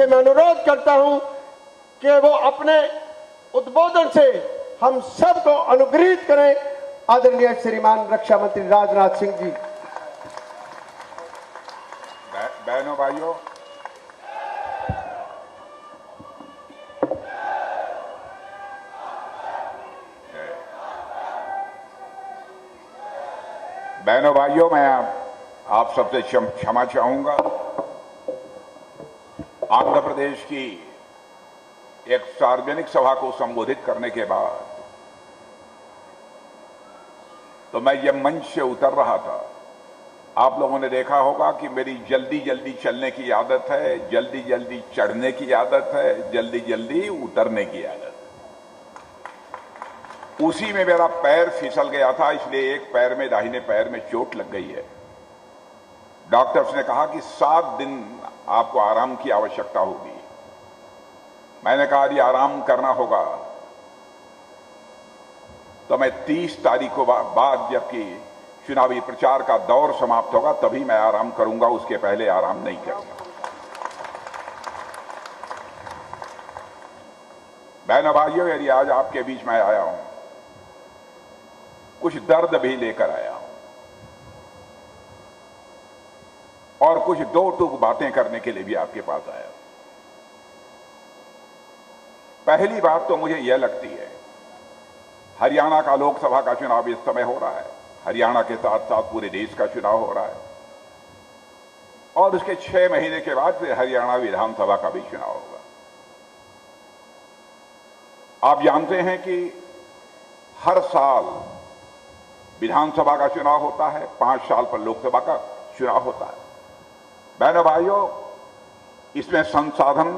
मैं अनुरोध करता हूं कि वो अपने उद्बोधन से हम सबको अनुग्रहित करें। आदरणीय श्रीमान रक्षा मंत्री राजनाथ सिंह जी। बहनों भाइयों, मैं आप सबसे क्षमा चाहूंगा। आंध्र प्रदेश की एक सार्वजनिक सभा को संबोधित करने के बाद तो मैं यह मंच से उतर रहा था। आप लोगों ने देखा होगा कि मेरी जल्दी जल्दी चलने की आदत है, जल्दी जल्दी चढ़ने की आदत है, जल्दी जल्दी उतरने की आदत है। उसी में मेरा पैर फिसल गया था, इसलिए एक पैर में, दाहिने पैर में चोट लग गई है। डॉक्टर्स ने कहा कि 7 दिन आपको आराम की आवश्यकता होगी। मैंने कहा यदि आराम करना होगा तो मैं 30 तारीख को बाद, जबकि चुनावी प्रचार का दौर समाप्त होगा, तभी मैं आराम करूंगा, उसके पहले आराम नहीं करूंगा। बहनों भाइयों, यदि आज आपके बीच में आया हूं, कुछ दर्द भी लेकर आया हूं और कुछ दो टूक बातें करने के लिए भी आपके पास आया हूं। पहली बात तो मुझे यह लगती है, हरियाणा का लोकसभा का चुनाव इस समय हो रहा है, हरियाणा के साथ साथ पूरे देश का चुनाव हो रहा है और उसके 6 महीने के बाद फिर हरियाणा विधानसभा का भी चुनाव होगा। आप जानते हैं कि हर साल विधानसभा का चुनाव होता है, 5 साल पर लोकसभा का चुनाव होता है। बहनों भाइयों, इसमें संसाधन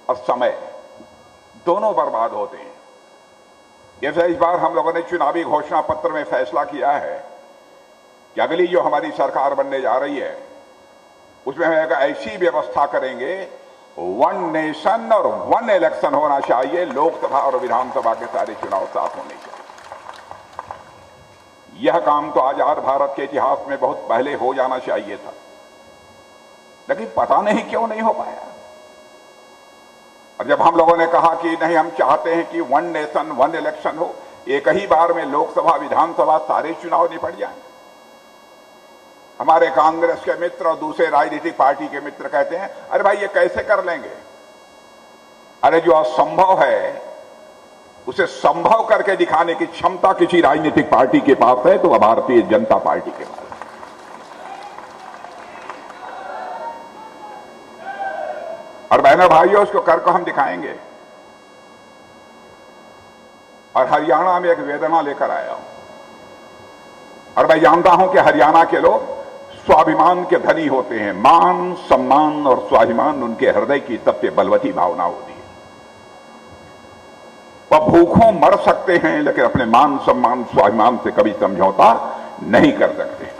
और समय दोनों बर्बाद होते हैं। जैसे इस बार हम लोगों ने चुनावी घोषणा पत्र में फैसला किया है कि अगली जो हमारी सरकार बनने जा रही है उसमें हम एक ऐसी व्यवस्था करेंगे, 1 नेशन और 1 इलेक्शन होना चाहिए। लोकसभा और विधानसभा के सारे चुनाव साथ होने चाहिए। यह काम तो आजाद भारत के इतिहास में बहुत पहले हो जाना चाहिए था, लेकिन पता नहीं क्यों नहीं हो पाया। और जब हम लोगों ने कहा कि नहीं, हम चाहते हैं कि 1 नेशन 1 इलेक्शन हो, एक ही बार में लोकसभा विधानसभा सारे चुनाव निपट जाएं, हमारे कांग्रेस के मित्र और दूसरे राजनीतिक पार्टी के मित्र कहते हैं अरे भाई ये कैसे कर लेंगे। अरे जो असंभव है उसे संभव करके दिखाने की क्षमता किसी राजनीतिक पार्टी के पास है तो वह भारतीय जनता पार्टी के पास है। और बहनों भाइयों, उसको कर को हम दिखाएंगे। और हरियाणा में एक वेदना लेकर आया हूं और मैं जानता हूं कि हरियाणा के लोग स्वाभिमान के धनी होते हैं। मान, सम्मान और स्वाभिमान उनके हृदय की सबसे बलवती भावना होती है। वह भूखों मर सकते हैं लेकिन अपने मान, सम्मान, स्वाभिमान से कभी समझौता नहीं कर सकते।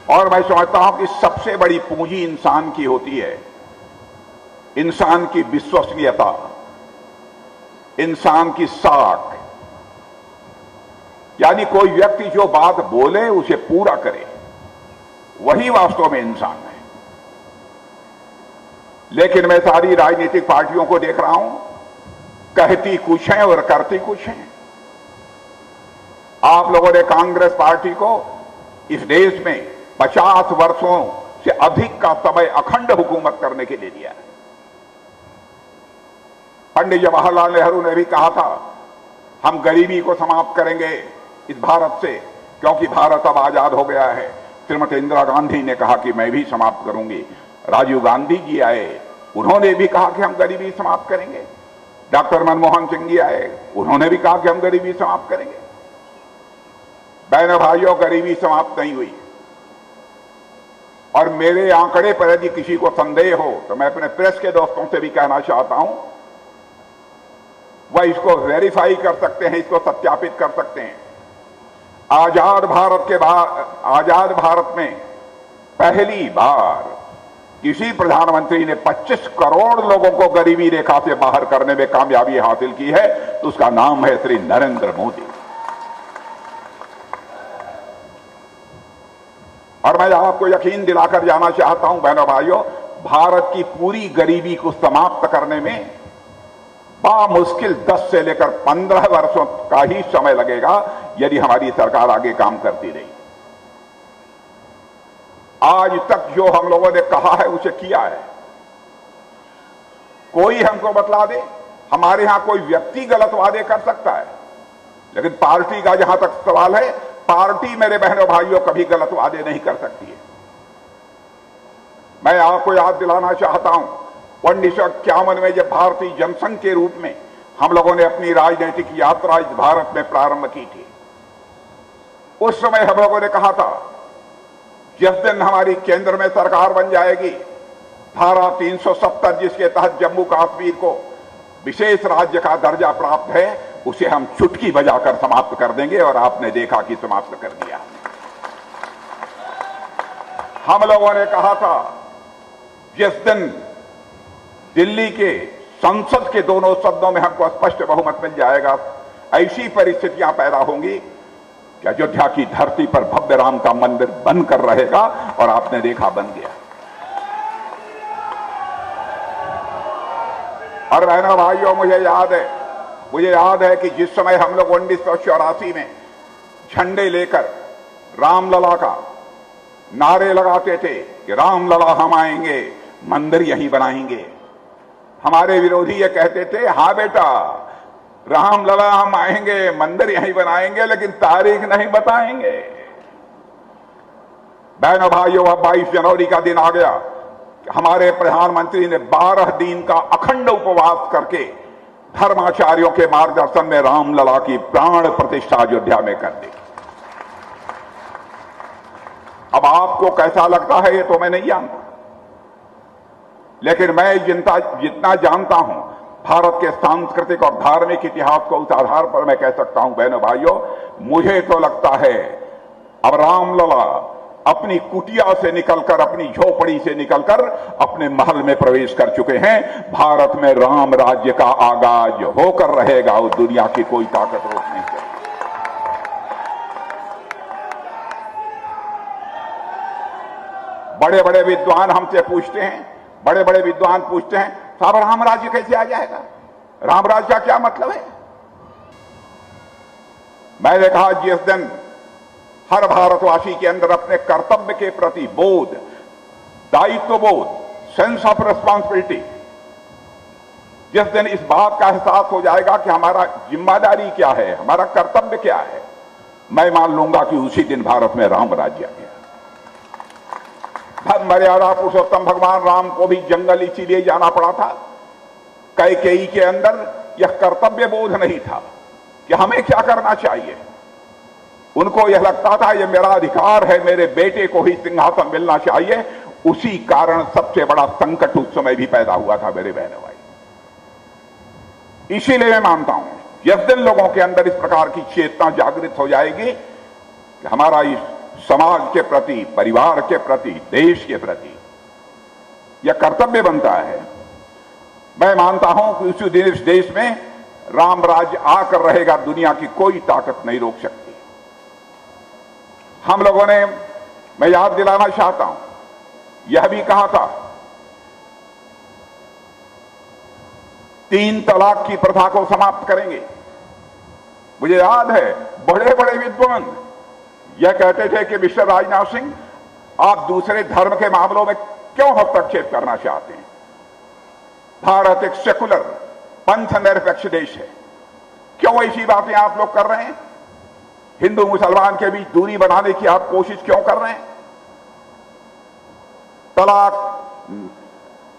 और मैं समझता हूं कि सबसे बड़ी पूंजी इंसान की होती है, इंसान की विश्वसनीयता, इंसान की साख। यानी कोई व्यक्ति जो बात बोले उसे पूरा करे, वही वास्तव में इंसान है। लेकिन मैं सारी राजनीतिक पार्टियों को देख रहा हूं, कहती कुछ है और करती कुछ है। आप लोगों ने कांग्रेस पार्टी को इस देश में 50 वर्षों से अधिक का समय अखंड हुकूमत करने के लिए दिया है। पंडित जवाहरलाल नेहरू ने भी कहा था हम गरीबी को समाप्त करेंगे इस भारत से, क्योंकि भारत अब आजाद हो गया है। श्रीमती इंदिरा गांधी ने कहा कि मैं भी समाप्त करूंगी। राजीव गांधी जी आए, उन्होंने भी कहा कि हम गरीबी समाप्त करेंगे। डॉक्टर मनमोहन सिंह जी आए, उन्होंने भी कहा कि हम गरीबी समाप्त करेंगे। बहनों भाइयों, गरीबी समाप्त नहीं हुई। और मेरे आंकड़े पर यदि किसी को संदेह हो तो मैं अपने प्रेस के दोस्तों से भी कहना चाहता हूं, वह इसको वेरीफाई कर सकते हैं, इसको सत्यापित कर सकते हैं। आजाद भारत में पहली बार किसी प्रधानमंत्री ने 25 करोड़ लोगों को गरीबी रेखा से बाहर करने में कामयाबी हासिल की है, तो उसका नाम है श्री नरेंद्र मोदी। और मैं आपको यकीन दिलाकर जाना चाहता हूं बहनों भाइयों, भारत की पूरी गरीबी को समाप्त करने में बामुश्किल 10 से लेकर 15 वर्षों का ही समय लगेगा यदि हमारी सरकार आगे काम करती रही। आज तक जो हम लोगों ने कहा है उसे किया है। कोई हमको बतला दे, हमारे यहां कोई व्यक्ति गलत वादे कर सकता है, लेकिन पार्टी का जहां तक सवाल है, पार्टी मेरे बहनों भाइयों कभी गलत वादे नहीं कर सकती है। मैं आपको याद दिलाना चाहता हूं, 1951 में जब भारतीय जनसंघ के रूप में हम लोगों ने अपनी राजनीतिक यात्रा इस भारत में प्रारंभ की थी, उस समय हम लोगों ने कहा था जिस दिन हमारी केंद्र में सरकार बन जाएगी, धारा 370 जिसके तहत जम्मू कश्मीर को विशेष राज्य का दर्जा प्राप्त है, उसे हम चुटकी बजाकर समाप्त कर देंगे। और आपने देखा कि समाप्त कर दिया। हम लोगों ने कहा था जिस दिन दिल्ली के संसद के दोनों सदनों में हमको स्पष्ट बहुमत मिल जाएगा, ऐसी परिस्थितियां पैदा होंगी कि अयोध्या की धरती पर भव्य राम का मंदिर बनकर रहेगा। और आपने देखा, बन गया। और बहनों भाइयों, मुझे याद है कि जिस समय हम लोग 1984 में झंडे लेकर रामलला का नारे लगाते थे कि रामलला हम आएंगे, मंदिर यहीं बनाएंगे, हमारे विरोधी ये कहते थे, हां बेटा रामलला हम आएंगे, मंदिर यहीं बनाएंगे, लेकिन तारीख नहीं बताएंगे। बहनों भाइयों, अब 22 जनवरी का दिन आ गया। हमारे प्रधानमंत्री ने 12 दिन का अखंड उपवास करके धर्माचार्यों के मार्गदर्शन में रामलला की प्राण प्रतिष्ठा अयोध्या में कर दी। अब आपको कैसा लगता है ये तो मैं नहीं जानता, लेकिन मैं जितना जानता हूं भारत के सांस्कृतिक और धार्मिक इतिहास को, उस आधार पर मैं कह सकता हूं बहनों भाइयों, मुझे तो लगता है अब रामलला अपनी कुटिया से निकलकर, अपनी झोपड़ी से निकलकर अपने महल में प्रवेश कर चुके हैं। भारत में राम राज्य का आगाज होकर रहेगा, उस दुनिया की कोई ताकत रोक नहीं सकती। बड़े बड़े विद्वान हमसे पूछते हैं, साहब राम राज्य कैसे आ जाएगा, राम राज्य का क्या मतलब है? मैंने कहा जिस दिन हर भारतवासी के अंदर अपने कर्तव्य के प्रति बोध, दायित्व बोध, सेंस ऑफ रिस्पॉन्सिबिलिटी, जिस दिन इस बात का एहसास हो जाएगा कि हमारा जिम्मेदारी क्या है, हमारा कर्तव्य क्या है, मैं मान लूंगा कि उसी दिन भारत में राम राज्य आ गया। मर्यादा पुरुषोत्तम भगवान राम को भी जंगल इसीलिए जाना पड़ा था, कैकेयी के अंदर यह कर्तव्य बोध नहीं था कि हमें क्या करना चाहिए। उनको यह लगता था यह मेरा अधिकार है, मेरे बेटे को ही सिंहासन मिलना चाहिए। उसी कारण सबसे बड़ा संकट उस समय भी पैदा हुआ था मेरे बहनों भाई। इसीलिए मैं मानता हूं जिस दिन लोगों के अंदर इस प्रकार की चेतना जागृत हो जाएगी कि हमारा इस समाज के प्रति, परिवार के प्रति, देश के प्रति यह कर्तव्य बनता है, मैं मानता हूं कि उसी दिन इस देश में राम राज्य आकर रहेगा, दुनिया की कोई ताकत नहीं रोक सकती। हम लोगों ने, मैं याद दिलाना चाहता हूं, यह भी कहा था 3 तलाक की प्रथा को समाप्त करेंगे। मुझे याद है बड़े बड़े विद्वान यह कहते थे कि मिस्टर राजनाथ सिंह, आप दूसरे धर्म के मामलों में क्यों हस्तक्षेप करना चाहते हैं? भारत एक सेकुलर, पंथ निरपेक्ष देश है, क्यों ऐसी बातें आप लोग कर रहे हैं? हिंदू मुसलमान के बीच दूरी बनाने की आप कोशिश क्यों कर रहे हैं? तलाक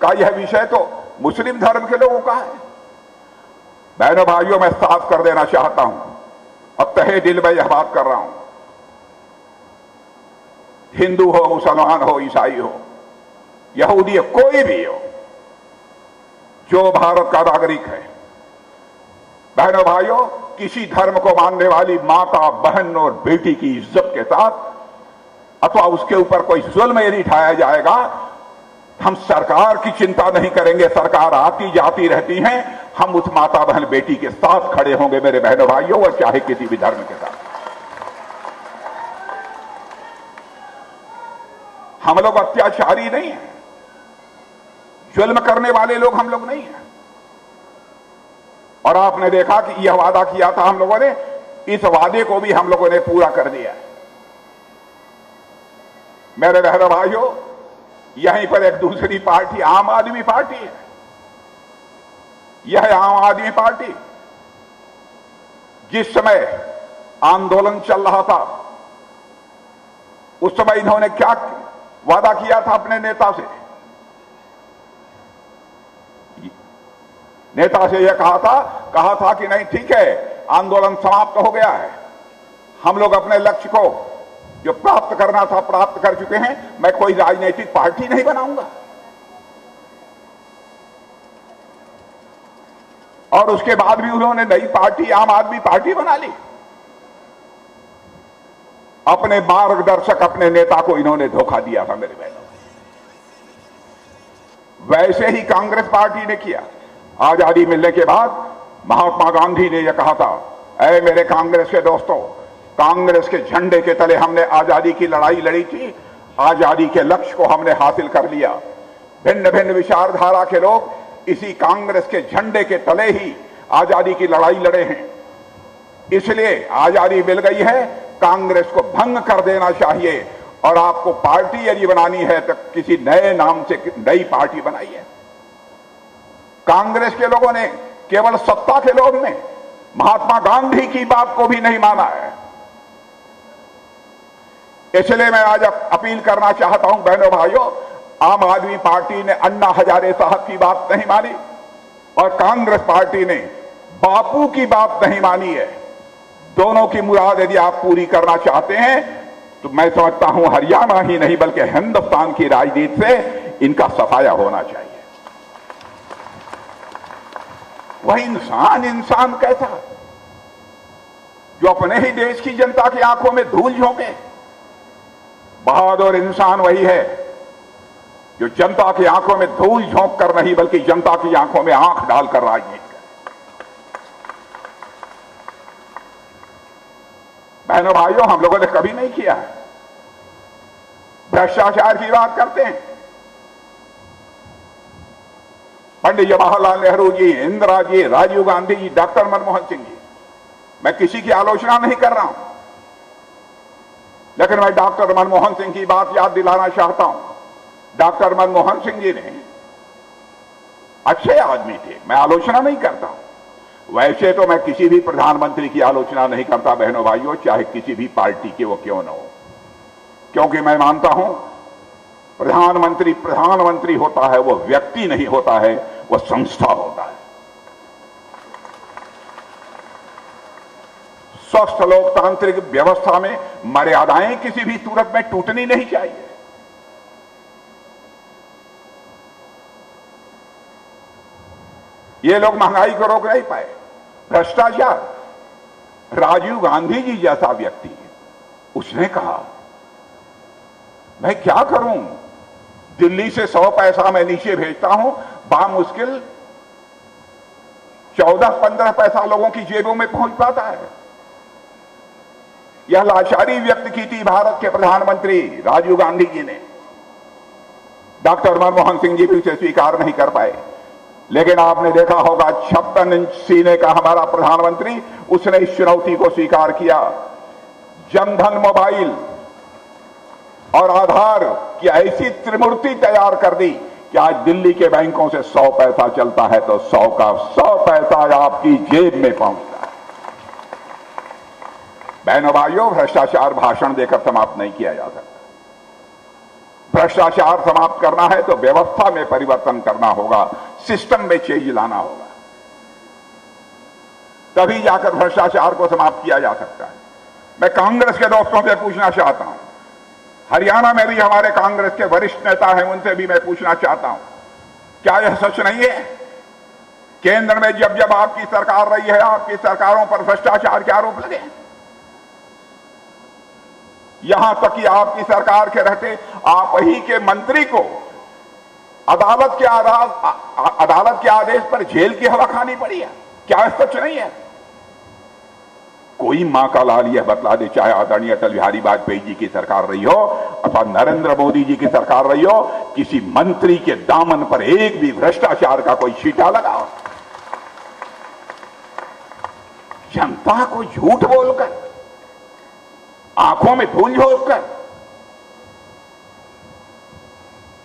का यह विषय तो मुस्लिम धर्म के लोगों का है। बहनों भाइयों, मैं साफ कर देना चाहता हूं, अब तहे दिल में यह बात कर रहा हूं, हिंदू हो, मुसलमान हो, ईसाई हो, यहूदी हो, कोई भी हो, जो भारत का नागरिक है, बहनों भाइयों, किसी धर्म को मानने वाली माता, बहन और बेटी की इज्जत के साथ अथवा उसके ऊपर कोई जुल्म यदि उठाया जाएगा, हम सरकार की चिंता नहीं करेंगे। सरकार आती जाती रहती है, हम उस माता, बहन, बेटी के साथ खड़े होंगे मेरे बहनों भाइयों, और चाहे किसी भी धर्म के साथ। हम लोग अत्याचारी नहीं हैं, जुल्म करने वाले लोग हम लोग नहीं हैं। और आपने देखा कि यह वादा किया था हम लोगों ने, इस वादे को भी हम लोगों ने पूरा कर दिया है। मेरे बहनों भाइयों, यहीं पर एक दूसरी पार्टी आम आदमी पार्टी है। यह आम आदमी पार्टी जिस समय आंदोलन चल रहा था उस समय इन्होंने क्या वादा किया था अपने नेता से? नेता से यह कहा था कि नहीं ठीक है, आंदोलन समाप्त हो गया है, हम लोग अपने लक्ष्य को जो प्राप्त करना था प्राप्त कर चुके हैं, मैं कोई राजनीतिक पार्टी नहीं बनाऊंगा। और उसके बाद भी उन्होंने नई पार्टी आम आदमी पार्टी बना ली। अपने मार्गदर्शक अपने नेता को इन्होंने धोखा दिया था मेरे बहनों। वैसे ही कांग्रेस पार्टी ने किया। आजादी मिलने के बाद महात्मा गांधी ने यह कहा था, ऐ मेरे कांग्रेस के दोस्तों, कांग्रेस के झंडे के तले हमने आजादी की लड़ाई लड़ी थी, आजादी के लक्ष्य को हमने हासिल कर लिया। भिन्न भिन्न विचारधारा के लोग इसी कांग्रेस के झंडे के तले ही आजादी की लड़ाई लड़े हैं। इसलिए आजादी मिल गई है, कांग्रेस को भंग कर देना चाहिए और आपको पार्टी यदि बनानी है तो किसी नए नाम से नई पार्टी बनाइए। कांग्रेस के लोगों ने, केवल सत्ता के लोग ने महात्मा गांधी की बात को भी नहीं माना है। इसलिए मैं आज अपील करना चाहता हूं बहनों भाइयों, आम आदमी पार्टी ने अन्ना हजारे साहब की बात नहीं मानी और कांग्रेस पार्टी ने बापू की बात नहीं मानी है। दोनों की मुराद यदि आप पूरी करना चाहते हैं तो मैं समझता हूं हरियाणा ही नहीं बल्कि हिंदुस्तान की राजनीति से इनका सफाया होना चाहिए। वह इंसान कैसा जो अपने ही देश की जनता की आंखों में धूल झोंके? बहादुर इंसान वही है जो जनता की आंखों में धूल झोंक कर नहीं बल्कि जनता की आंखों में आंख डालकर राजनीति करे। बहनों भाइयों, हम लोगों ने कभी नहीं किया है। भ्रष्टाचार की बात करते हैं। पंडित जवाहरलाल नेहरू जी, इंदिरा जी, राजीव गांधी जी, डॉक्टर मनमोहन सिंह जी, मैं किसी की आलोचना नहीं कर रहा हूं, लेकिन मैं डॉक्टर मनमोहन सिंह की बात याद दिलाना चाहता हूं। डॉक्टर मनमोहन सिंह जी ने अच्छे आदमी थे, मैं आलोचना नहीं करता हूं। वैसे तो मैं किसी भी प्रधानमंत्री की आलोचना नहीं करता बहनों भाइयों, चाहे किसी भी पार्टी के वो क्यों न हो, क्योंकि मैं मानता हूं प्रधानमंत्री होता है, वो व्यक्ति नहीं होता है, वो संस्था होता है। स्वस्थ लोकतांत्रिक व्यवस्था में मर्यादाएं किसी भी सूरत में टूटनी नहीं चाहिए। ये लोग महंगाई को रोक नहीं पाए। भ्रष्टाचार, राजीव गांधी जी जैसा व्यक्ति, उसने कहा मैं क्या करूं, दिल्ली से 100 पैसा मैं नीचे भेजता हूं, बामुश्किल 14-15 पैसा लोगों की जेबों में पहुंच पाता है। यह लाचारी व्यक्त की थी भारत के प्रधानमंत्री राजीव गांधी जी ने। डॉक्टर मनमोहन सिंह जी भी उसे स्वीकार नहीं कर पाए। लेकिन आपने देखा होगा 56 इंच सीने का हमारा प्रधानमंत्री, उसने इस चुनौती को स्वीकार किया। जनधन मोबाइल और आधार की ऐसी त्रिमूर्ति तैयार कर दी कि आज दिल्ली के बैंकों से 100 पैसा चलता है तो 100 का 100 पैसा आपकी जेब में पहुंचता है। बहनों भाइयों, भ्रष्टाचार भाषण देकर समाप्त नहीं किया जा सकता। भ्रष्टाचार समाप्त करना है तो व्यवस्था में परिवर्तन करना होगा, सिस्टम में चेंज लाना होगा, तभी जाकर भ्रष्टाचार को समाप्त किया जा सकता है। मैं कांग्रेस के दोस्तों से पूछना चाहता हूं, हरियाणा में भी हमारे कांग्रेस के वरिष्ठ नेता हैं, उनसे भी मैं पूछना चाहता हूं, क्या यह सच नहीं है केंद्र में जब जब आपकी सरकार रही है, आपकी सरकारों पर भ्रष्टाचार के आरोप लगे? यहां तक कि आपकी सरकार के रहते आप ही के मंत्री को अदालत के आदेश पर जेल की हवा खानी पड़ी है। क्या सच नहीं है? कोई मां का लाल यह बतला दे, चाहे आदरणीय अटल बिहारी वाजपेयी जी की सरकार रही हो अथवा नरेंद्र मोदी जी की सरकार रही हो, किसी मंत्री के दामन पर एक भी भ्रष्टाचार का कोई छींटा लगाओ। जनता को झूठ बोलकर, आंखों में धूल झोंककर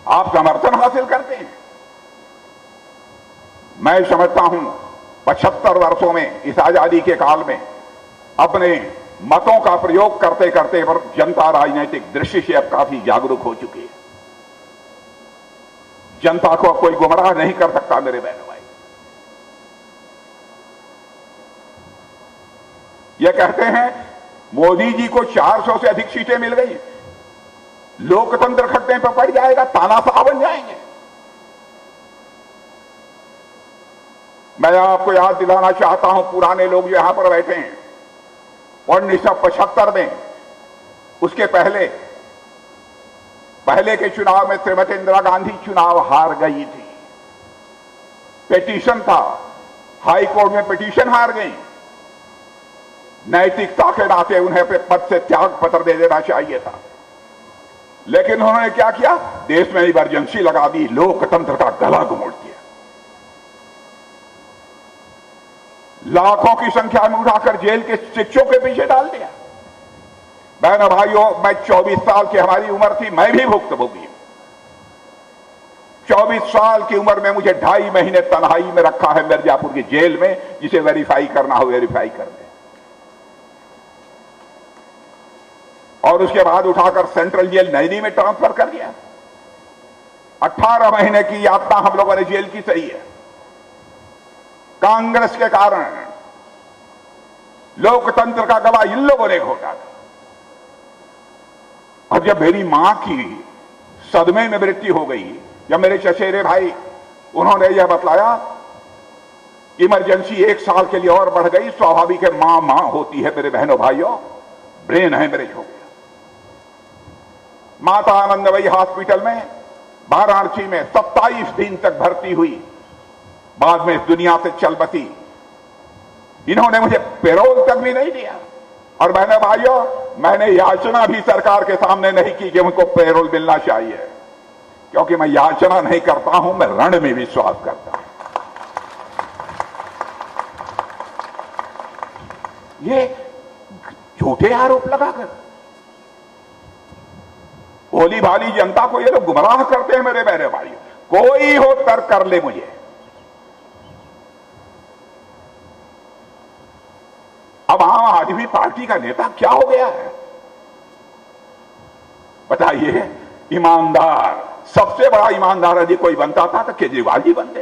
आप समर्थन हासिल करते हैं। मैं समझता हूं 75 वर्षों में, इस आजादी के काल में अपने मतों का प्रयोग करते करते पर जनता राजनीतिक दृष्टि से अब काफी जागरूक हो चुकी है। जनता को अब कोई गुमराह नहीं कर सकता मेरे बहनों भाई। ये कहते हैं मोदी जी को 400 से अधिक सीटें मिल गई, लोकतंत्र खतरे पर पड़ जाएगा, तानाशाह बन जाएंगे। मैं आपको याद दिलाना चाहता हूं, पुराने लोग जो यहां पर बैठे हैं, 1975 में, उसके पहले के चुनाव में श्रीमती इंदिरा गांधी चुनाव हार गई थी। पिटीशन था, हाई कोर्ट में पिटीशन हार गई। नैतिकता के नाते उन्हें अपने पद से त्याग पत्र दे देना चाहिए था, लेकिन उन्होंने क्या किया, देश में इमरजेंसी लगा दी, लोकतंत्र का गला घोंट दिया। लाखों की संख्या में उठाकर जेल के शिक्षकों के पीछे डाल दिया। बहनों भाइयों, मैं 24 साल की हमारी उम्र थी, मैं भी भुक्तभोगी हूं। 24 साल की उम्र में मुझे 2.5 महीने तन्हाई में रखा है मिर्जापुर की जेल में, जिसे वेरीफाई करना हो वेरीफाई कर दे, और उसके बाद उठाकर सेंट्रल जेल नैनी में ट्रांसफर कर दिया। 18 महीने की यात्रा हम लोगों ने जेल की सही है। कांग्रेस के कारण लोकतंत्र का गला इन लोगों ने घोटा था। और जब मेरी मां की सदमे में मृत्यु हो गई, जब मेरे चचेरे भाई उन्होंने यह बतलाया इमरजेंसी 1 साल के लिए और बढ़ गई, स्वाभाविक है, मां होती है मेरे बहनों भाइयों, ब्रेन है मेरे हो गया। माता आनंदमयी हॉस्पिटल में वाराणसी में 27 दिन तक भर्ती हुई, बाद में इस दुनिया से चल बसी। इन्होंने मुझे पैरोल तक भी नहीं दिया। और बहनों भाइयों, मैंने याचना भी सरकार के सामने नहीं की कि उनको पैरोल मिलना चाहिए, क्योंकि मैं याचना नहीं करता हूं, मैं रण में विश्वास करता हूं। ये झूठे आरोप लगाकर भोली भाली जनता को ये लोग गुमराह करते हैं मेरे बहने भाइयों। कोई हो तर्क कर ले मुझे। अब आम आदमी पार्टी का नेता क्या हो गया है बताइए? ईमानदार, सबसे बड़ा ईमानदार यदि कोई बनता था तो केजरीवाल जी बनते।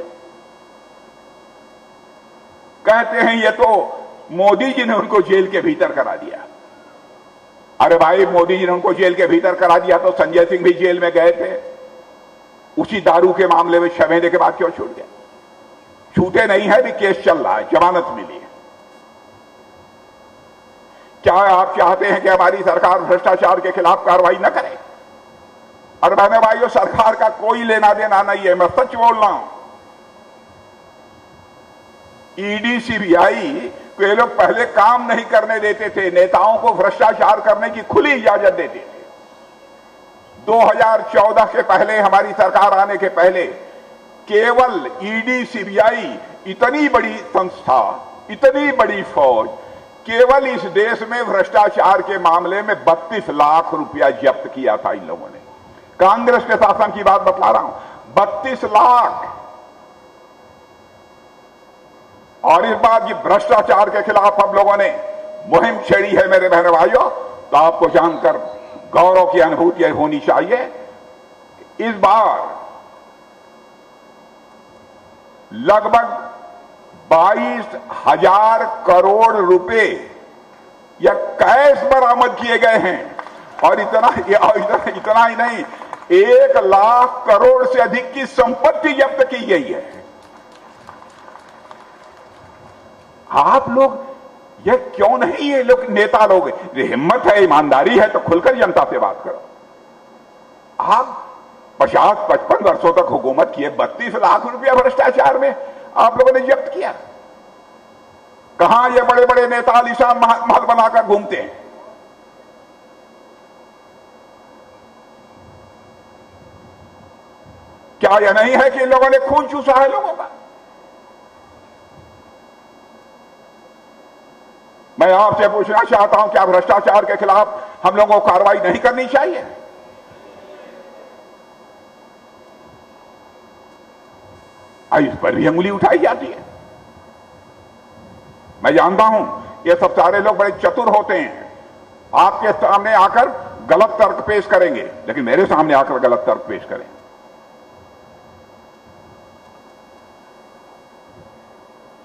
कहते हैं ये तो मोदी जी ने उनको जेल के भीतर करा दिया। अरे भाई, मोदी जी ने उनको जेल के भीतर करा दिया तो संजय सिंह भी जेल में गए थे, उसी दारू के मामले में 6 महीने के बाद क्यों छूट गया? छूटे नहीं है, भी केस चल रहा है, जमानत मिली है। क्या आप चाहते हैं कि हमारी सरकार भ्रष्टाचार के खिलाफ कार्रवाई न करे? और बहने भाइयों, सरकार का कोई लेना देना नहीं है, मैं सच बोल रहा हूं। ईडी सीबीआई को ये लोग पहले काम नहीं करने देते थे, नेताओं को भ्रष्टाचार करने की खुली इजाजत देते थे। 2014 के पहले, हमारी सरकार आने के पहले, केवल ईडी सीबीआई इतनी बड़ी संस्था, इतनी बड़ी फौज, केवल इस देश में भ्रष्टाचार के मामले में 32 लाख रुपया जब्त किया था इन लोगों ने। कांग्रेस के शासन की बात बतला रहा हूं, 32 लाख। और इस बार ये भ्रष्टाचार के खिलाफ हम लोगों ने मुहिम छेड़ी है मेरे बहनों भाइयों, तो आपको जानकर गौरव की अनुभूति होनी चाहिए। इस बार लगभग 22,000 करोड़ रुपए या कैश बरामद किए गए हैं। और इतना ही नहीं, 1 लाख करोड़ से अधिक की संपत्ति जब्त की गई है। आप लोग ये क्यों नहीं, ये लोग नेता लोग, हिम्मत है, ईमानदारी है तो खुलकर जनता से बात करो। आप 50-55 वर्षों तक हुकूमत किए, 32 लाख रुपया भ्रष्टाचार में आप लोगों ने जब्त किया। कहां ये बड़े बड़े नेता आलीशान महल बनाकर घूमते हैं? क्या यह नहीं है कि इन लोगों ने खून चूसा है लोगों का? मैं आपसे पूछना चाहता हूं, क्या भ्रष्टाचार के खिलाफ हम लोगों को कार्रवाई नहीं करनी चाहिए? इस पर भी अंगुली उठाई जाती है। मैं जानता हूं ये सब सारे लोग बड़े चतुर होते हैं, आपके सामने आकर गलत तर्क पेश करेंगे, लेकिन मेरे सामने आकर गलत तर्क पेश करें।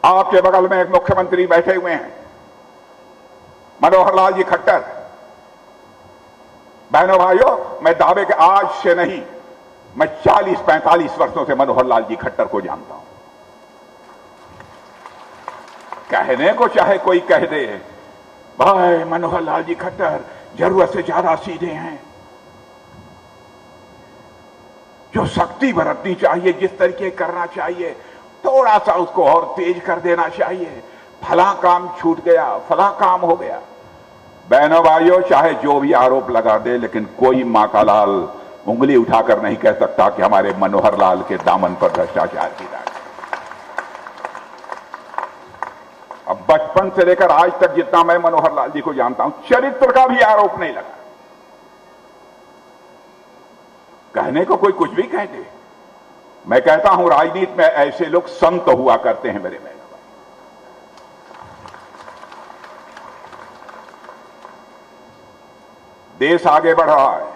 आपके बगल में एक मुख्यमंत्री बैठे हुए हैं, मनोहर लाल जी खट्टर। बहनों भाइयों, मैं दावे के आज से नहीं, मैं 40-45 वर्षों से मनोहर लाल जी खट्टर को जानता हूं। कहने को चाहे कोई कह दे, भाई मनोहर लाल जी खट्टर जरूरत से ज्यादा सीधे हैं, जो सख्ती बरतनी चाहिए, जिस तरीके करना चाहिए, थोड़ा सा उसको और तेज कर देना चाहिए, फला काम छूट गया, फला काम हो गया। बहनों भाइयों, चाहे जो भी आरोप लगा दे, लेकिन कोई मां का लाल उंगली उठाकर नहीं कह सकता कि हमारे मनोहर लाल के दामन पर भ्रष्टाचार की दाग। अब बचपन से लेकर आज तक जितना मैं मनोहर लाल जी को जानता हूं, चरित्र का भी आरोप नहीं लगा। कहने को कोई कुछ भी कह दे। मैं कहता हूं, राजनीति में ऐसे लोग संत हुआ करते हैं मेरे बहनों भाई। देश आगे बढ़ रहा है,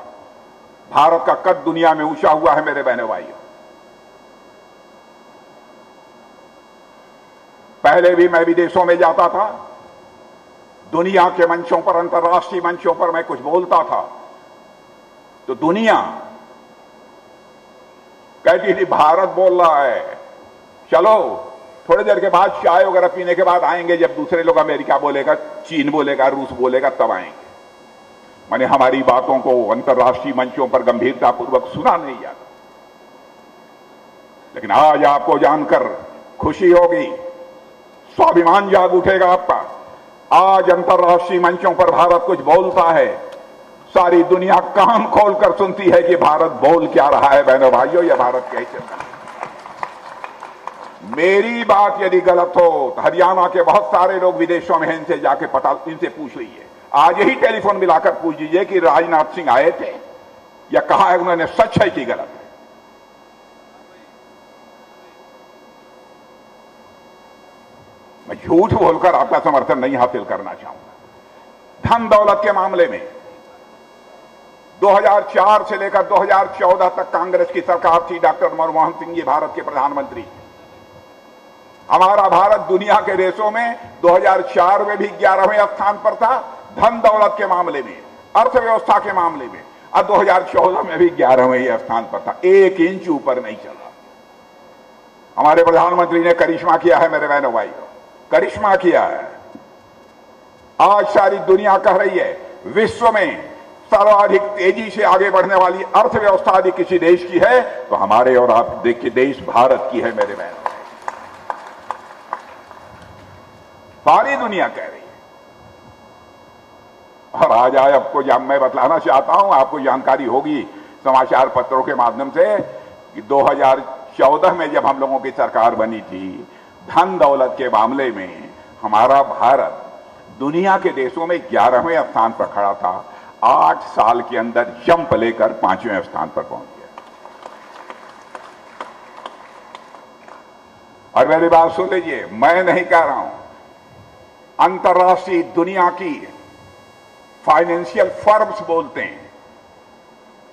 भारत का कद दुनिया में ऊंचा हुआ है मेरे बहनों भाइयों। पहले भी मैं विदेशों में जाता था, दुनिया के मंचों पर, अंतर्राष्ट्रीय मंचों पर मैं कुछ बोलता था तो दुनिया कहती थी भारत बोल रहा है, चलो थोड़ी देर के बाद चाय वगैरह पीने के बाद आएंगे, जब दूसरे लोग अमेरिका बोलेगा, चीन बोलेगा, रूस बोलेगा, तब आएंगे। माने हमारी बातों को अंतर्राष्ट्रीय मंचों पर गंभीरतापूर्वक सुना नहीं जाता। लेकिन आज आपको जानकर खुशी होगी, स्वाभिमान जाग उठेगा आपका। आज अंतर्राष्ट्रीय मंचों पर भारत कुछ बोलता है, सारी दुनिया कान खोलकर सुनती है कि भारत बोल क्या रहा है। बहनों भाइयों, यह भारत की हैसियत है। मेरी बात यदि गलत हो तो हरियाणा के बहुत सारे लोग विदेशों में हैं, इनसे जाके पता, इनसे पूछ लीजिए, आज ही टेलीफोन मिलाकर पूछ लीजिए कि राजनाथ सिंह आए थे या कहा है उन्होंने, सच है कि गलत है। मैं झूठ बोलकर आपका समर्थन नहीं हासिल करना चाहूंगा। धन दौलत के मामले में 2004 से लेकर 2014 तक कांग्रेस की सरकार थी, डॉक्टर मनमोहन सिंह जी भारत के प्रधानमंत्री। हमारा भारत दुनिया के देशों में 2004 में भी 11वें स्थान पर था धन दौलत के मामले में, अर्थव्यवस्था के मामले में, और 2014 में भी 11वें स्थान पर था, 1 इंच ऊपर नहीं चला। हमारे प्रधानमंत्री ने करिश्मा किया है मेरे बहनों भाइयों, करिश्मा किया है। आज सारी दुनिया कह रही है विश्व में सर्वाधिक तेजी से आगे बढ़ने वाली अर्थव्यवस्था यदि किसी देश की है तो हमारे और आप देखिए देश भारत की है मेरे बहनों। सारी दुनिया कह रही है। और आज आपको मैं बतलाना चाहता हूं, आपको जानकारी होगी समाचार पत्रों के माध्यम से कि 2014 में जब हम लोगों की सरकार बनी थी, धन दौलत के मामले में हमारा भारत दुनिया के देशों में 11वें स्थान पर खड़ा था। 8 साल के अंदर जंप लेकर 5वें स्थान पर पहुंच गया। और मेरी बात सुन लीजिए, मैं नहीं कह रहा हूं, अंतर्राष्ट्रीय दुनिया की फाइनेंशियल फर्म्स बोलते हैं,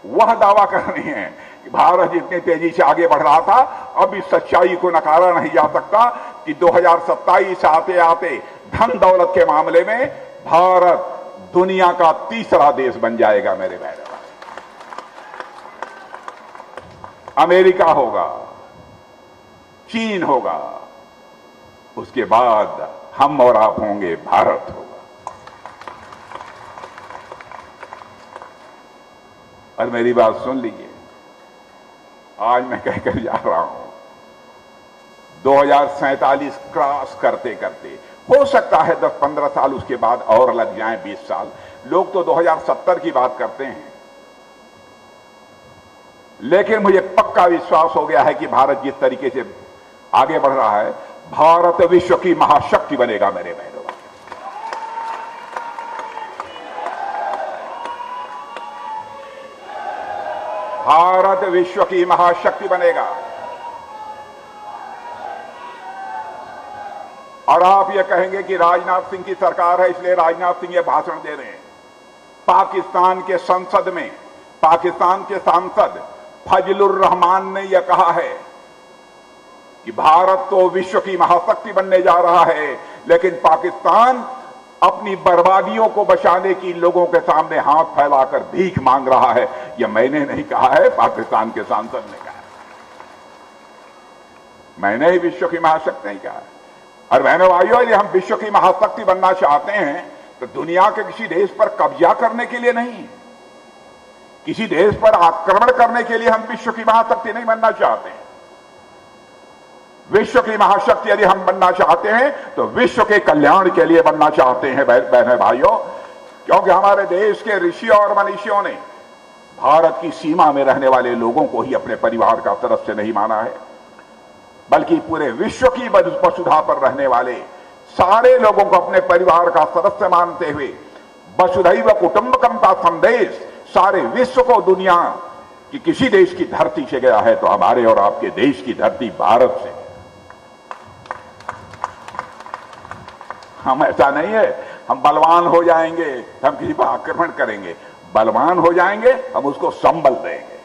वह दावा कर रही हैं कि भारत जितनी तेजी से आगे बढ़ रहा था, अब इस सच्चाई को नकारा नहीं जा सकता कि 2027 आते आते धन दौलत के मामले में भारत दुनिया का तीसरा देश बन जाएगा मेरे बहनों। अमेरिका होगा, चीन होगा, उसके बाद हम और आप होंगे, भारत होगा। और मेरी बात सुन लीजिए, आज मैं कहकर जा रहा हूं, 2047 क्रॉस करते करते हो सकता है 10-15 साल उसके बाद और लग जाएं, 20 साल। लोग तो 2070 की बात करते हैं, लेकिन मुझे पक्का विश्वास हो गया है कि भारत जिस तरीके से आगे बढ़ रहा है, भारत विश्व की महाशक्ति बनेगा मेरे बहनों। भारत विश्व की महाशक्ति बनेगा। और आप ये कहेंगे कि राजनाथ सिंह की सरकार है इसलिए राजनाथ सिंह ये भाषण दे रहे हैं। पाकिस्तान के संसद में पाकिस्तान के सांसद फजलुर रहमान ने यह कहा है कि भारत तो विश्व की महाशक्ति बनने जा रहा है, लेकिन पाकिस्तान अपनी बर्बादियों को बचाने की लोगों के सामने हाथ फैलाकर भीख मांग रहा है। यह मैंने नहीं कहा है, पाकिस्तान के सांसद ने कहा। मैंने ही विश्व की महाशक्ति नहीं कहा। और बहनों भाइयों, यदि हम विश्व की महाशक्ति बनना चाहते हैं तो दुनिया के किसी देश पर कब्जा करने के लिए नहीं, किसी देश पर आक्रमण करने के लिए हम विश्व की महाशक्ति नहीं बनना चाहते हैं। विश्व की महाशक्ति यदि हम बनना चाहते हैं तो विश्व के कल्याण के लिए बनना चाहते हैं बहनों भाइयों, क्योंकि हमारे देश के ऋषि और मनीषियों ने भारत की सीमा में रहने वाले लोगों को ही अपने परिवार का सदस्य नहीं माना है, बल्कि पूरे विश्व की वसुधा पर रहने वाले सारे लोगों को अपने परिवार का सदस्य मानते हुए वसुधैव कुटुंबकम का संदेश सारे विश्व को दुनिया की किसी देश की धरती से गया है तो हमारे और आपके देश की धरती भारत से। हम ऐसा नहीं है हम बलवान हो जाएंगे हम किसी पर आक्रमण करेंगे। बलवान हो जाएंगे हम उसको संबल देंगे,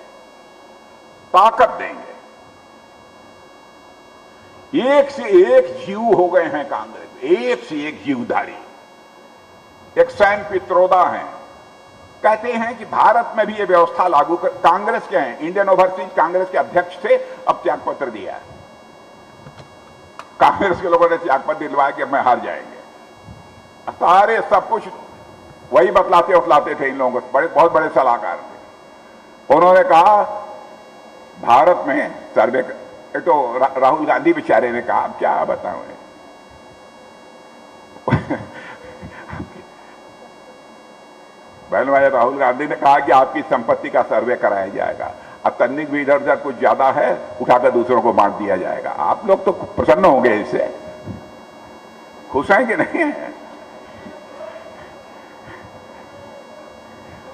ताकत देंगे। एक से एक जीव हो गए हैं कांग्रेस, एक से एक जीवधारी। एक सैन पित्रोदा हैं, कहते हैं कि भारत में भी ये व्यवस्था लागू कर। कांग्रेस के हैं, इंडियन ओवरसीज कांग्रेस के अध्यक्ष थे, अब त्याग पत्र दिया है। कांग्रेस के लोगों ने त्याग पत्र दिलवाया कि अब मैं हार जाएंगे। सारे सब कुछ वही बतलाते थे इन लोगों को, बहुत बड़े सलाहकार थे। उन्होंने कहा भारत में सर्वे, एक तो राहुल गांधी बेचारे ने कहा, क्या बताऊं बहन भाई, राहुल गांधी ने कहा कि आपकी संपत्ति का सर्वे कराया जाएगा, अब तन्निक भी इधर उधर कुछ ज्यादा है उठाकर दूसरों को बांट दिया जाएगा। आप लोग तो प्रसन्न होंगे, इससे खुश हैं कि नहीं है?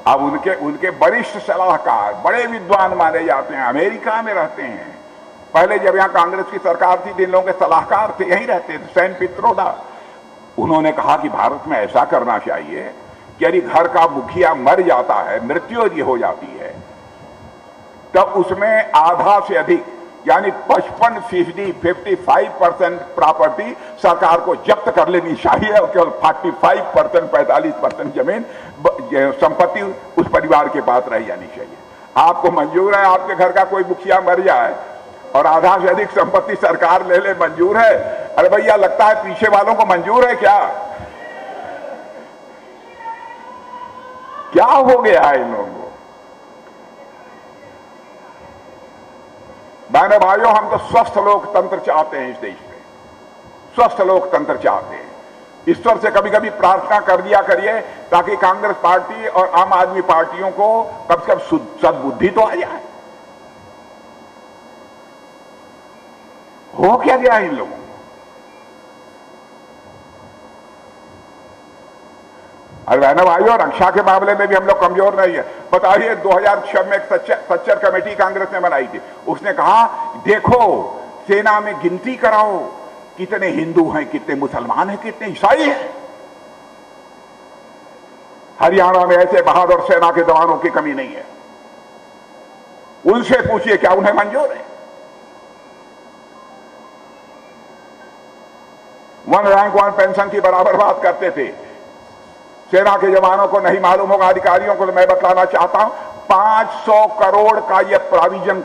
अब उनके वरिष्ठ सलाहकार बड़े विद्वान माने जाते हैं, अमेरिका में रहते हैं। पहले जब यहां कांग्रेस की सरकार थी, जिन लोगों के सलाहकार थे यहीं रहते थे, सैन पित्रोदा। उन्होंने कहा कि भारत में ऐसा करना चाहिए कि यदि घर का मुखिया मर जाता है, मृत्यु यदि हो जाती है, तब उसमें आधा से अधिक यानी 55% प्रॉपर्टी सरकार को जब्त कर लेनी चाहिए और केवल 45% जमीन संपत्ति उस परिवार के पास रह जानी चाहिए। आपको मंजूर है आपके घर का कोई मुखिया मर जाए और आधा से अधिक संपत्ति सरकार ले ले? मंजूर है? अरे भैया, लगता है पीछे वालों को मंजूर है क्या? क्या हो गया है इन लोगों को? बहनों भाइयों, हम तो स्वस्थ लोकतंत्र चाहते हैं इस देश में, स्वस्थ लोकतंत्र चाहते हैं। ईश्वर से कभी कभी प्रार्थना कर दिया करिए ताकि कांग्रेस पार्टी और आम आदमी पार्टियों को कब से कब सद्बुद्धि तो आ जाए। हो क्या गया इन लोगों को? अरे बहनों भाइयों, रक्षा के मामले में भी हम लोग कमजोर नहीं है। बताइए, 2006 में एक सच्चर कमेटी कांग्रेस ने बनाई थी। उसने कहा देखो, सेना में गिनती कराओ, कितने हिंदू हैं, कितने मुसलमान हैं, कितने ईसाई हैं। हरियाणा में ऐसे बहादुर सेना के जवानों की कमी नहीं है। उनसे पूछिए क्या उन्हें मंजूर है? वन रैंक वन पेंशन की बराबर बात करते थे। सेना के जवानों को नहीं मालूम होगा, अधिकारियों को तो मैं बतलाना चाहता हूं, 500 करोड़ का यह प्राविधान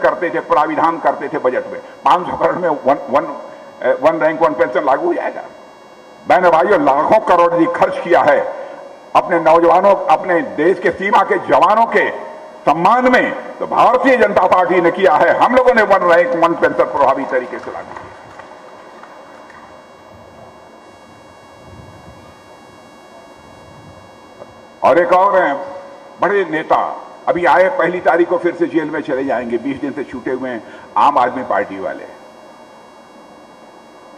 करते थे बजट में। 500 करोड़ में वन रैंक वन पेंशन लागू हो जाएगा। बहनों भाइयों, लाखों करोड़ जी खर्च किया है अपने नौजवानों, अपने देश के सीमा के जवानों के सम्मान में, तो भारतीय जनता पार्टी ने किया है। हम लोगों ने वन रैंक वन पेंशन प्रभावी तरीके से लागू किया। और एक और हैं बड़े नेता, अभी आए, पहली तारीख को फिर से जेल में चले जाएंगे, 20 दिन से छूटे हुए हैं, आम आदमी पार्टी वाले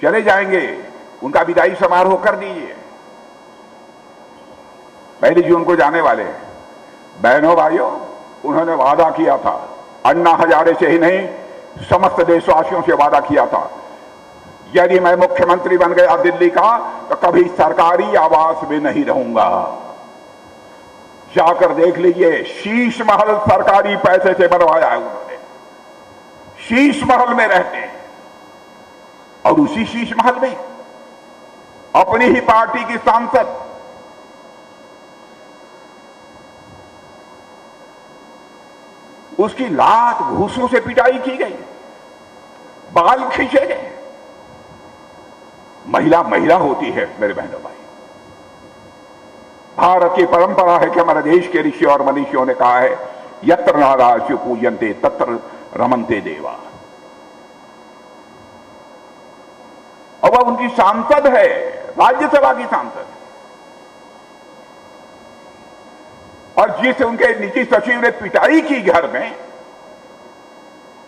चले जाएंगे, उनका विदाई समारोह कर दीजिए। 1 जून को जाने वाले हैं। बहनों भाइयों, उन्होंने वादा किया था, अन्ना हजारे से ही नहीं समस्त देशवासियों से वादा किया था, यदि मैं मुख्यमंत्री बन गया दिल्ली का तो कभी सरकारी आवास में नहीं रहूंगा। जाकर देख लीजिए, शीश महल सरकारी पैसे से बनवाया है उन्होंने, शीश महल में रहते हैं, और उसी शीश महल में अपनी ही पार्टी की सांसद उसकी लात घूसों से पिटाई की गई, बाल खींचे गए। महिला महिला होती है मेरे बहनों भाई। भारत की परंपरा है कि हमारे देश के ऋषि और मनीषियों ने कहा है, यत्र नारायण पूजन्ते तत्र रमन्ते देवा। और वह उनकी सांसद है, राज्यसभा की सांसद, और जिस उनके निजी सचिव ने पिटाई की घर में,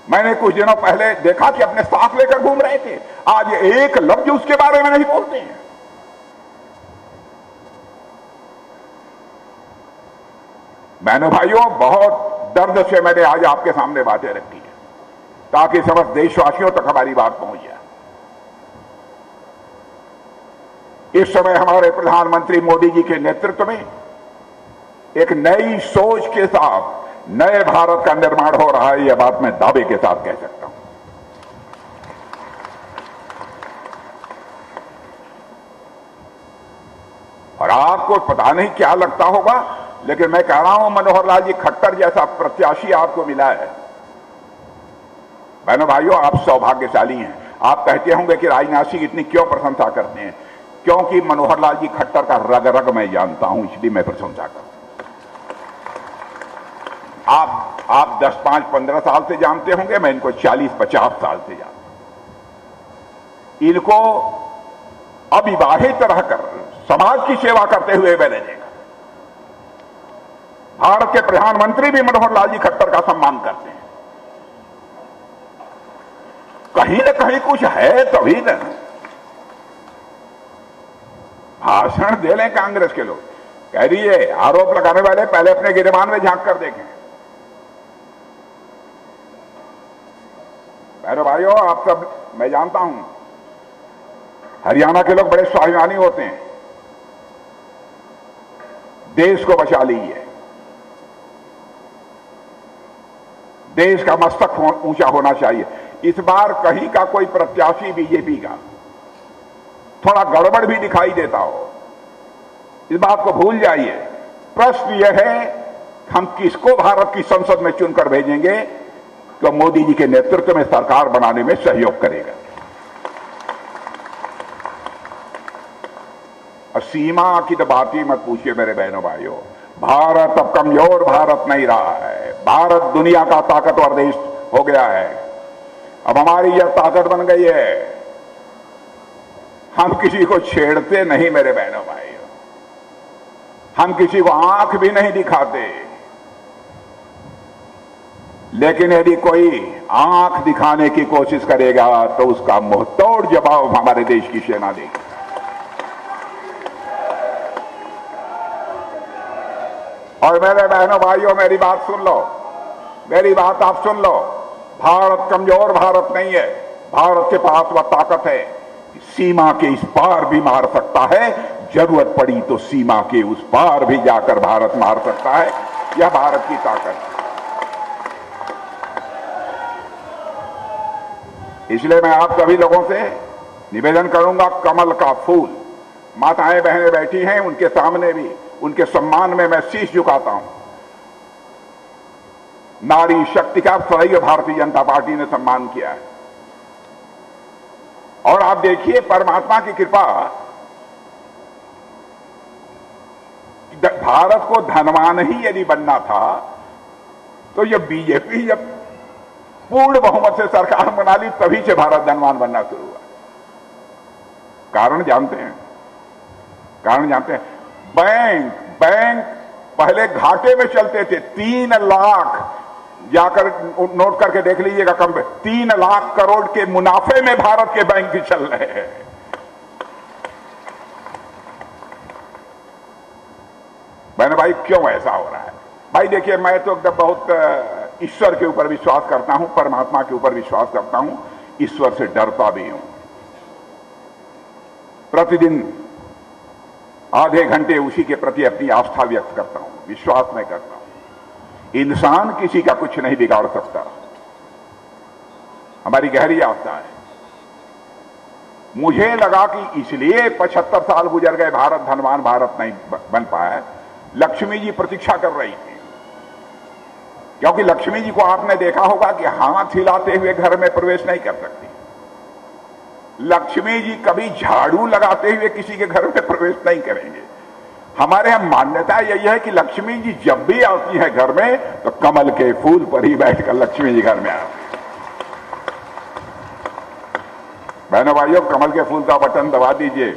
मैंने कुछ दिनों पहले देखा कि अपने साथ लेकर घूम रहे थे, आज एक लफ्ज उसके बारे में नहीं बोलते हैं। बहनों भाइयों, बहुत दर्द से मैंने आज आपके सामने बातें रखी है ताकि समस्त देशवासियों तक हमारी बात पहुंच जाए। इस समय हमारे प्रधानमंत्री मोदी जी के नेतृत्व में एक नई सोच के साथ नए भारत का निर्माण हो रहा है, यह बात मैं दावे के साथ कह सकता हूं। और आपको पता नहीं क्या लगता होगा, लेकिन मैं कह रहा हूं, मनोहर लाल जी खट्टर जैसा प्रत्याशी आपको मिला है। बहनों भाइयों, आप सौभाग्यशाली हैं। आप कहते होंगे कि राजनाथ सिंह इतनी क्यों प्रशंसा करते हैं? क्योंकि मनोहर लाल जी खट्टर का रग रग मैं जानता हूं, इसलिए मैं प्रशंसा करता हूं। आप 10, 5, 15 साल से जानते होंगे, मैं इनको 40, 50 साल से जानता हूं। इनको अविवाहित रहकर समाज की सेवा करते हुए मैंने देखा। भारत के प्रधानमंत्री भी मनोहर लाल जी खट्टर का सम्मान करते हैं। कहीं न कहीं कुछ है तभी न। भाषण दे लें कांग्रेस के लोग, कह रही आरोप लगाने वाले पहले अपने गिरेबान में झांक कर देखें। बहनों भाइयों, आप सब, मैं जानता हूं हरियाणा के लोग बड़े स्वाभिमानी होते हैं। देश को बचा लीजिए, देश का मस्तक ऊंचा होना चाहिए। इस बार कहीं का कोई प्रत्याशी बीजेपी का थोड़ा गड़बड़ भी दिखाई देता हो, इस बात को भूल जाइए। प्रश्न यह है, हम किसको भारत की संसद में चुनकर भेजेंगे तो मोदी जी के नेतृत्व में सरकार बनाने में सहयोग करेगा। और सीमा की तो बात ही मत पूछिए मेरे बहनों भाइयों। भारत अब कमजोर भारत नहीं रहा है। भारत दुनिया का ताकतवर देश हो गया है। अब हमारी यह ताकत बन गई है, हम किसी को छेड़ते नहीं मेरे बहनों भाइयों, हम किसी को आंख भी नहीं दिखाते। लेकिन यदि कोई आंख दिखाने की कोशिश करेगा तो उसका मुंहतोड़ जवाब हमारे देश की सेना देगी। और मेरे बहनों भाइयों, मेरी बात सुन लो, मेरी बात आप सुन लो। भारत कमजोर भारत नहीं है। भारत के पास वह ताकत है, सीमा के इस पार भी मार सकता है। जरूरत पड़ी तो सीमा के उस पार भी जाकर भारत मार सकता है। यह भारत की ताकत है। इसलिए मैं आप सभी लोगों से निवेदन करूंगा, कमल का फूल, माताएं बहनें बैठी हैं, उनके सामने भी उनके सम्मान में मैं शीश झुकाता हूं। नारी शक्ति का सदैव भारतीय जनता पार्टी ने सम्मान किया है। और आप देखिए, परमात्मा की कृपा, भारत को धनवान ही यदि बनना था तो जब बीजेपी जब पूर्ण बहुमत से सरकार बना ली तभी से भारत धनवान बनना शुरू हुआ। कारण जानते हैं, कारण जानते हैं। बैंक पहले घाटे में चलते थे। 3 लाख जाकर नोट करके देख लीजिएगा, कम 3 लाख करोड़ के मुनाफे में भारत के बैंक चल रहे हैं। बहन भाई, क्यों ऐसा हो रहा है? भाई देखिए, मैं तो एकदम बहुत ईश्वर के ऊपर विश्वास करता हूं, परमात्मा के ऊपर विश्वास करता हूं, ईश्वर से डरता भी हूं। प्रतिदिन आधे घंटे उसी के प्रति अपनी आस्था व्यक्त करता हूं, विश्वास मैं करता हूं। इंसान किसी का कुछ नहीं बिगाड़ सकता, हमारी गहरी आस्था है। मुझे लगा कि इसलिए 75 साल गुजर गए, भारत धनवान भारत नहीं बन पाया। लक्ष्मी जी प्रतीक्षा कर रही थी, क्योंकि लक्ष्मी जी को आपने देखा होगा कि हाथ हिलाते हुए घर में प्रवेश नहीं कर सकती। लक्ष्मी जी कभी झाड़ू लगाते हुए किसी के घर में प्रवेश नहीं करेंगे। हमारे यहां मान्यता यही है कि लक्ष्मी जी जब भी आती है घर में तो कमल के फूल पर ही बैठकर लक्ष्मी जी घर में आती है। बहनों भाइयों, कमल के फूल का बटन दबा दीजिए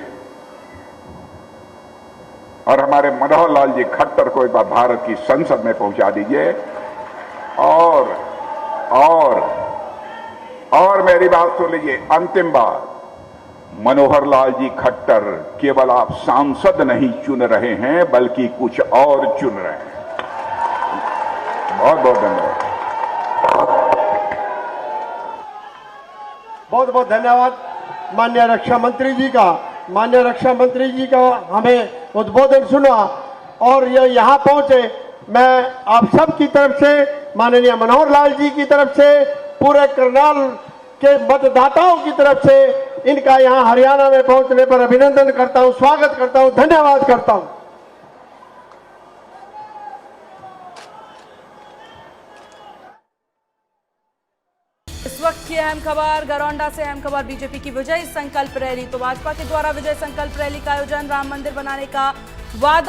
और हमारे मनोहर लाल जी खट्टर को एक बार भारत की संसद में पहुंचा दीजिए। और मेरी बात सुन लीजिए, अंतिम बात, मनोहर लाल जी खट्टर केवल आप सांसद नहीं चुन रहे हैं, बल्कि कुछ और चुन रहे हैं। बहुत बहुत धन्यवाद। बहुत बहुत धन्यवाद माननीय रक्षा मंत्री जी का। माननीय रक्षा मंत्री जी का हमें उद्बोधन सुना और ये यहाँ पहुंचे। मैं आप सब की तरफ से, माननीय मनोहर लाल जी की तरफ से, पूरे करनाल के मतदाताओं की तरफ से इनका यहाँ हरियाणा में पहुंचने पर अभिनंदन करता हूं, स्वागत करता हूं, धन्यवाद करता हूं। इस वक्त की अहम खबर गरौंडा से। अहम खबर बीजेपी की विजय संकल्प रैली। तो भाजपा के द्वारा विजय संकल्प रैली का आयोजन, राम मंदिर बनाने का वादा